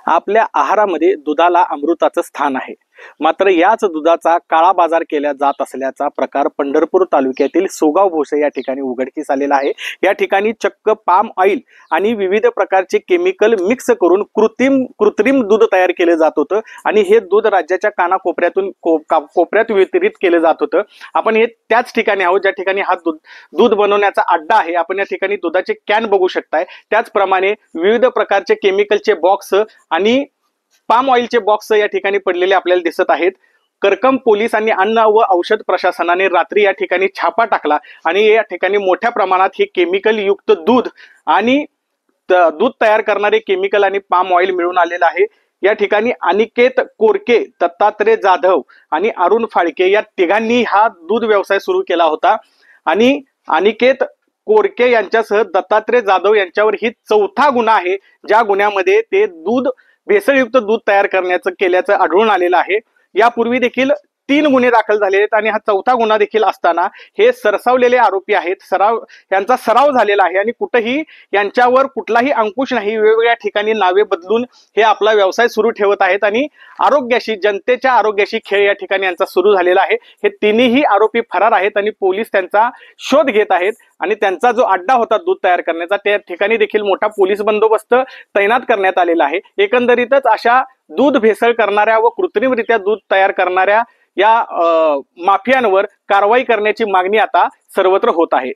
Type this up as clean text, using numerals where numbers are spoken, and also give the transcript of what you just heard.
आपल्या आहारामध्ये दुधाला अमृताचं स्थान आहे. मात्र याच दुधाचा काळा बाजार केला जात असल्याचा प्रकार पंढरपूर तालुक्यातील सोगाव भोसे या ठिकाणी उघडकीस आलेला आहे. या ठिकाणी चक्क पाम ऑइल आणि विविध प्रकारचे केमिकल मिक्स करून कृत्रिम दूध तयार केले जात होतं आणि हे दूध राज्याच्या कानाकोपऱ्यातून कोपऱ्यात वितरित केले जात होतं. आपण हे त्याच ठिकाणी आहोत ज्या ठिकाणी हा दूध बनवण्याचा अड्डा आहे. आपण या ठिकाणी दुधाचे कॅन बघू शकताय. त्याचप्रमाणे विविध प्रकारचे केमिकलचे बॉक्स आणि पाम ऑइलचे बॉक्स या ठिकाणी पडलेले आपल्याला दिसत आहेत. करकम पोलीस आणि अन्न व औषध प्रशासनाने रात्री या ठिकाणी छापा टाकला आणि या ठिकाणी मोठ्या प्रमाणात हे केमिकल युक्त दूध आणि दूध तयार करणारे केमिकल आणि पाम ऑइल मिळून आलेलं आहे. या ठिकाणी अनिकेत कोरके, दत्तात्रय जाधव आणि अरुण फाळके या तिघांनी हा दूध व्यवसाय सुरू केला होता आणि अनिकेत कोरके यांच्यासह दत्तात्रय जाधव यांच्यावर ही चौथा गुन्हा आहे, ज्या गुन्ह्यामध्ये ते भेसळयुक्त दूध तयार केल्याचं आढळून आलेलं आहे. यापूर्वी देखील 3 गुन्हे दाखल झाले आहेत आणि हा चौथा गुन्हा देखील असताना हे सरसावलेले आरोपी आहेत. यांचा सराव झालेला आहे आणि कुठेही यांच्यावर कुठलाही अंकुश नाही. वेगवेगळ्या ठिकाणी नावे बदलून हे आपला व्यवसाय सुरू ठेवत आहेत आणि जनतेच्या आरोग्याशी खेळ या ठिकाणी यांचा सुरू झालेला आहे. हे तिन्ही आरोपी फरार आहेत आणि पोलीस त्यांचा शोध घेत आहेत आणि त्यांचा जो अड्डा होता दूध तयार करण्याचा त्या ठिकाणी देखील मोठा पोलीस बंदोबस्त तैनात करण्यात आलेला आहे. एकंदरीतच अशा दूध भेसळ करणाऱ्या व कृत्रिमरित्या दूध तयार करणाऱ्या या माफियांवर कारवाई करण्याची मागणी आता सर्वत्र होत आहे.